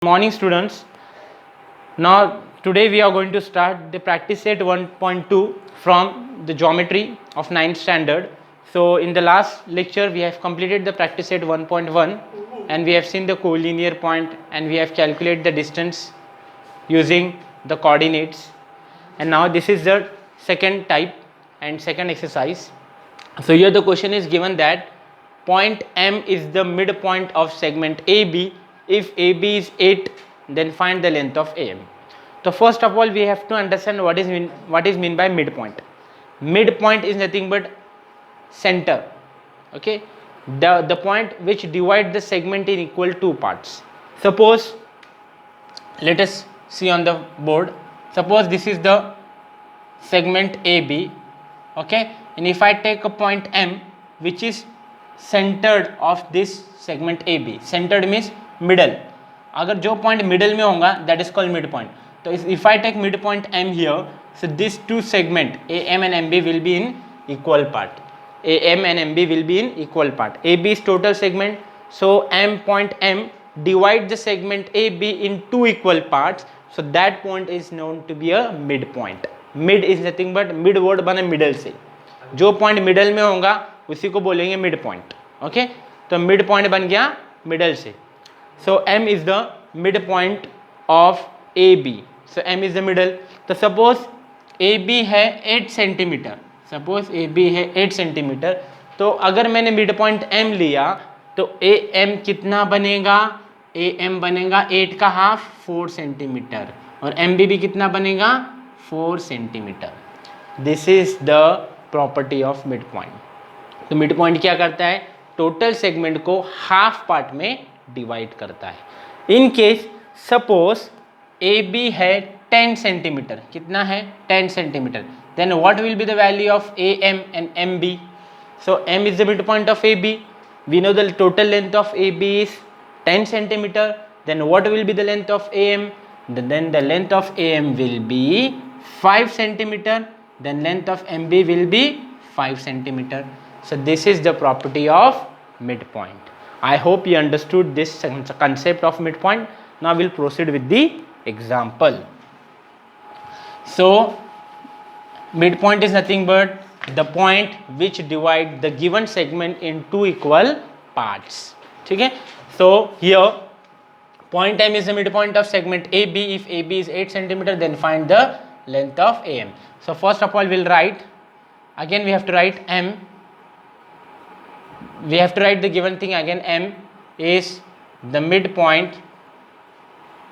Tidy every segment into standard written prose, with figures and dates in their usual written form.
Morning students. Now today we are going to start the practice set 1.2 from the geometry of 9th standard. So in the last lecture we have completed the practice set 1.1 and we have seen the collinear point and we have calculated the distance using the coordinates, and now this is the second type and second exercise. So here the question is given that point M is the midpoint of segment AB. If AB is 8, then find the length of AM. So first of all we have to understand what is mean by midpoint. Midpoint is nothing but center, okay, the point which divide the segment in equal two parts. Suppose, let us see on the board, suppose this is the segment AB, okay, and if I take a point M which is centered of this segment AB, centered means middle, अगर जो point middle में होगा that is called midpoint. तो if I take midpoint M here, so these two segment AM and MB will be in equal part. AM and MB will be in equal part. AB is total segment, so point M divide the segment AB in two equal parts, so that point is known to be a midpoint. Mid is nothing but mid word बना middle से, जो point middle में होगा उसी को बोलेंगे midpoint. Okay, तो midpoint बन गया middle से. So M is the midpoint of AB. So M is the middle. तो suppose AB है 8 सेंटीमीटर, suppose AB है 8 सेंटीमीटर, तो अगर मैंने midpoint M लिया तो AM कितना बनेगा, AM बनेगा 8 का हाफ 4 सेंटीमीटर, और MB भी कितना बनेगा 4 centimetre. This is the property of midpoint. तो midpoint क्या करता है, टोटल सेगमेंट को हाफ पार्ट में डिवाइड करता है. इन केस सपोज AB है 10 सेंटीमीटर, कितना है 10 centimetre, then what will be the value of AM and MB. So M is the mid point of AB, we know the total length of AB is 10 centimetre, then what will be the length of AM, then the length of AM will be 5 centimeter, then length of MB will be 5 centimeter. So this is the property of midpoint. I hope you understood this concept of midpoint. Now we'll proceed with the example. So midpoint is nothing but the point which divide the given segment in two equal parts. ठीक है, so here point M is the midpoint of segment AB. If AB is 8 centimeter, then find the length of AM. So first of all we'll write, again we have to write M, we have to write the given thing again. M is the midpoint,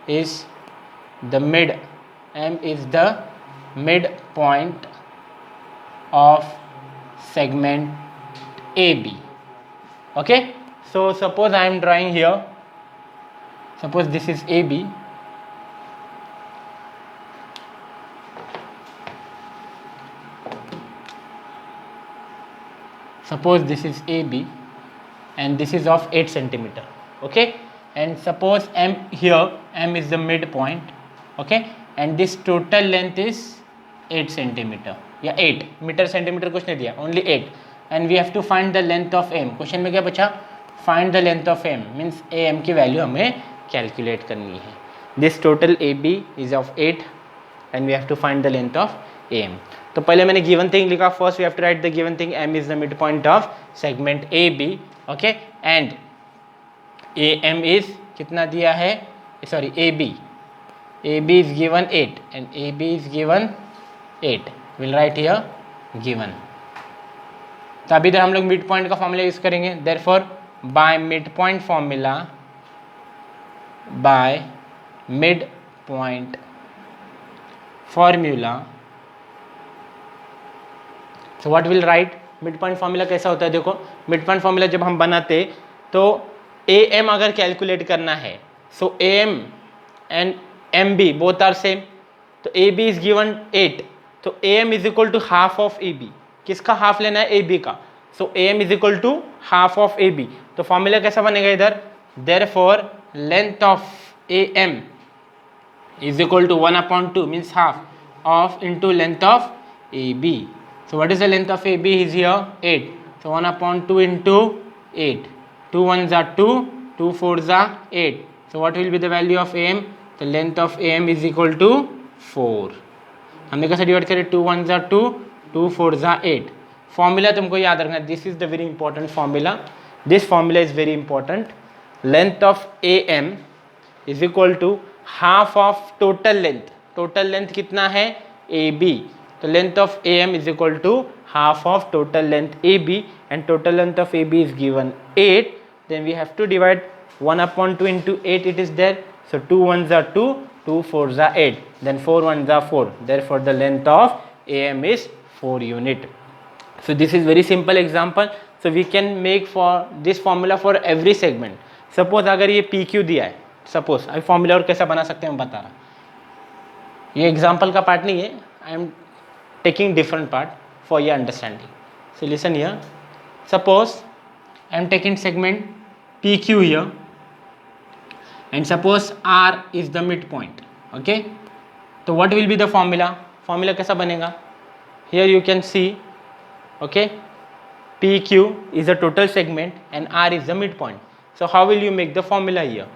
is the M is the midpoint of segment AB. Okay, so suppose I am drawing here, suppose this is AB, suppose this is AB and this is of 8 centimeter, okay, and suppose M here, M is the midpoint, okay, and this total length is 8 centimeter, या 8 metre centimetre कुछ नहीं दिया, only 8, and we have to find the length of M. Question में क्या बचा, find the length of M means AM की value हमें calculate करनी है. This total AB is of 8 and we have to find the length of AM. तो पहले मैंने गिवन थिंग लिखा, first we have to write the given thing. M is the midpoint of segment AB, okay, and AM is कितना दिया है, sorry AB is given 8 and AB is given 8. we'll write here given. तो अभी इधर हम लोग mid point का formula use करेंगे. therefore by midpoint formula, so what will write, mid point formula कैसा होता है, देखो मिड पॉइंट फॉर्मूला जब हम बनाते तो AM अगर कैलकुलेट करना है, so AM and MB both are same, तो AB इज गिवन 8, तो AM is equal to half of AB. किसका हाफ लेना है, AB का, so AM is equal to half of AB. तो फॉर्मूला कैसा बनेगा इधर, therefore length of AM is equal to 1/2 means half of into length of AB. So what is the length of AB is here 8, so 1/2 into 8, 2 1s are 2, 2 4s are 8, So what will be the value of AM? The length of AM is equal to 4. हमने कैसे divide करें? 2 1 ज़ा 2, 2 4 ज़ा 8. Formula तुमको याद रखना, this is the very important formula. This formula is very important. Length of AM is equal to half of total length. Total length कितना है? AB. तो length of AM is equal to half of total length AB, and total length of AB is given 8. Then we have to divide 1/2 into 8, it is there. So 2 1s are 2, 2 4s are 8, then 4 1s are 4. Therefore the length of AM is 4 unit. So this is very simple example. So we can make for this formula for every segment. Suppose अगर ये PQ दिया है, suppose अभी formula और कैसा बना सकते हैं मैं बता रहा. ये example का part नहीं है, I am taking different part for your understanding. So listen here. Suppose I am taking segment PQ here, and suppose R is the midpoint. Okay, so what will be the formula? Formula कैसा बनेगा? Here you can see, okay, PQ is the total segment and R is the midpoint. So how will you make the formula here?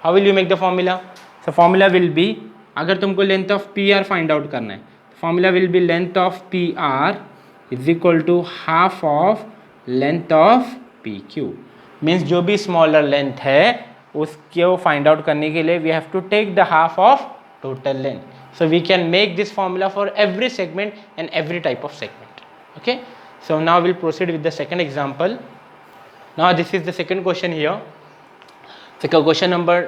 How will you make the formula? So formula will be, अगर तुमको length of PR find out करना है, formula will be length of PR is equal to half of length of PQ. Means जो भी smaller length है उसको find out करने के लिए we have to take the half of total length. So we can make this formula for every segment and every type of segment. Okay, so now will proceed with the second example. Now this is the second question here. So question number,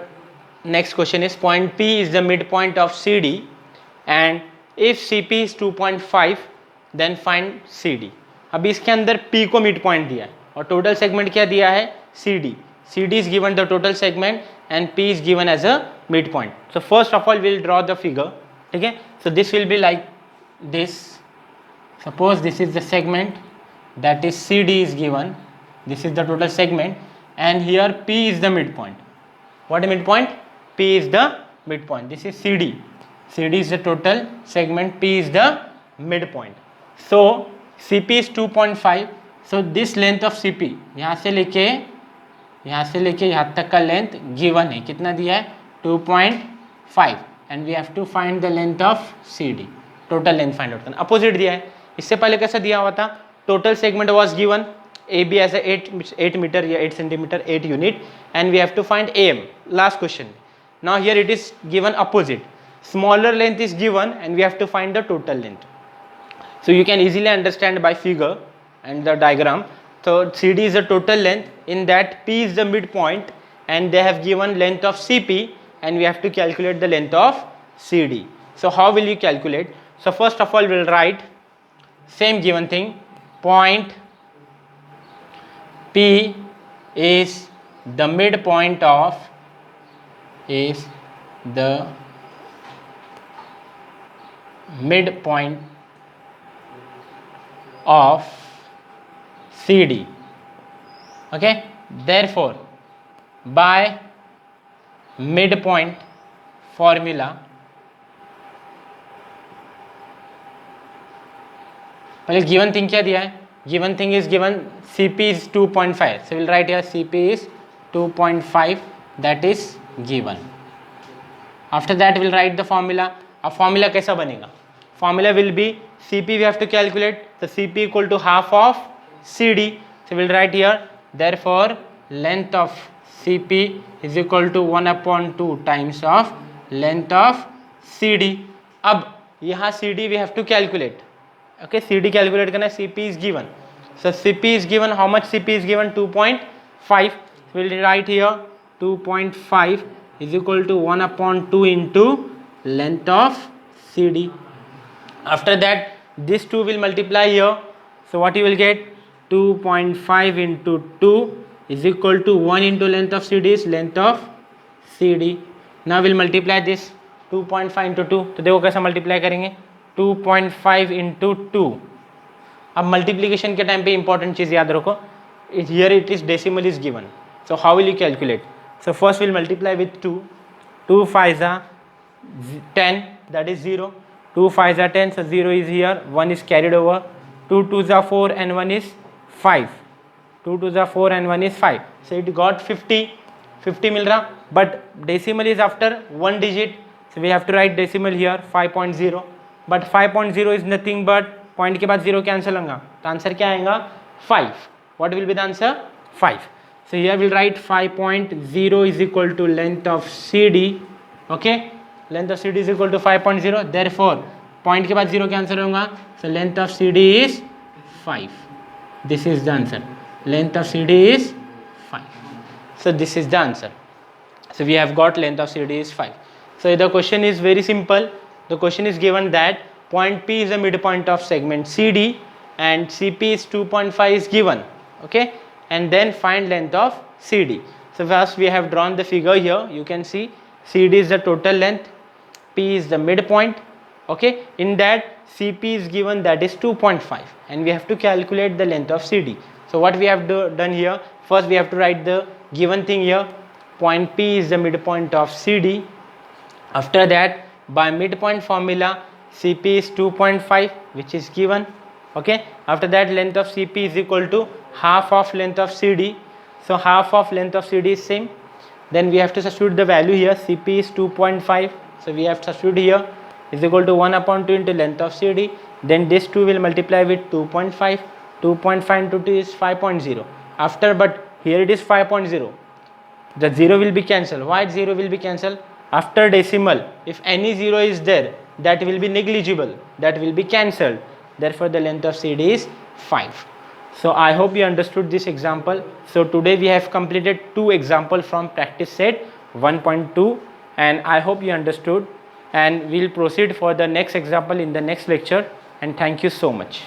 next question is, point P is the midpoint of CD and if CP is 2.5 then find CD. अभी इसके अंदर P को mid point दिया है और total segment क्या दिया है? CD. CD is given the total segment and P is given as a midpoint. So first of all we'll draw the figure. ठीक है, so this will be like this. Suppose this is the segment, that is CD is given, this is the total segment, and here P is the midpoint. What midpoint? P is the midpoint. This is CD. CD is the total segment, P is the midpoint. So CP is 2.5. So this length of CP यहाँ से लेके यहाँ तक का length given है. कितना दिया है? 2.5. And we have to find the length of CD. Total length find out करना. अपोजिट दिया है. इससे पहले कैसा दिया हुआ था? Total segment was given AB as 8 metre या 8 centimetre 8 unit, and we have to find AM. Last question. Now here it is given opposite. Smaller length is given and we have to find the total length. So you can easily understand by figure and the diagram. So CD is the total length, in that P is the midpoint and they have given length of CP and we have to calculate the length of CD. So how will you calculate? So first of all we'll write same given thing. Point P is the midpoint of of CD. Okay, therefore by midpoint formula, पहले given thing क्या दिया है? Given thing is given CP is 2.5. So we'll write here CP is 2.5, that is given. After that we'll write the formula. अब formula कैसा बनेगा? Formula will be CP we have to calculate. The CP equal to half of CD. So we'll write here, therefore length of CP is equal to 1/2 times of length of CD. अब यहाँ CD we have to calculate. Okay, CD calculate करना है. CP is given. So CP is given. How much CP is given? 2.5. So we'll write here 2.5 is equal to 1/2 into length of CD. After that this 2 will multiply here. So what you will get? 2.5 into 2 is equal to 1 into length of CD is length of CD. Now we'll multiply this 2.5 into 2. तो देखो कैसा multiply करेंगे? 2.5 into 2. अब multiplication के time पे important चीज़ याद रखो. Here it is decimal is given. So how will you calculate? So first we'll multiply with 2. 2 5s are 10, that is 0. 2 5s are 10, so 0 is here, 1 is carried over. 2 2s are 4 and 1 is 5. 2 2s are 4 and 1 is 5. So it got 50. 50 मिल रहा, but decimal is after 1 digit, so we have to write decimal here 5.0, but 5.0 is nothing but point के बाद 0 cancel होगा, तो answer क्या आएगा 5. What will be the answer? 5. So here we'll write 5.0 is equal to length of CD. Okay, length of CD is equal to 5.0. Therefore point के बाद 0 cancel होगा, so length of CD is 5. This is the answer. Length of CD is 5. So this is the answer. So we have got length of CD is 5. So the question is very simple. The question is given that point P is the midpoint of segment CD and CP is 2.5 is given. Okay, and then find length of CD. So first we have drawn the figure here. You can see CD is the total length, P is the midpoint. Okay, in that CP is given, that is 2.5, and we have to calculate the length of CD. So what we have done here, first we have to write the given thing here. Point P is the midpoint of CD. After that, by midpoint formula, CP is 2.5, which is given. Okay, after that length of CP is equal to half of length of CD. So half of length of CD is same. Then we have to substitute the value here. CP is 2.5, so we have to substitute here is equal to 1/2 into length of CD. Then this 2 will multiply with 2.5. 2.5 into 2 is 5.0. After, but here it is 5.0. The 0 will be cancelled. Why 0 will be cancelled? After decimal, if any 0 is there, that will be negligible, that will be cancelled. Therefore the length of CD is 5. So I hope you understood this example. So today we have completed 2 examples from practice set 1.2, and I hope you understood, and we'll proceed for the next example in the next lecture, and thank you so much.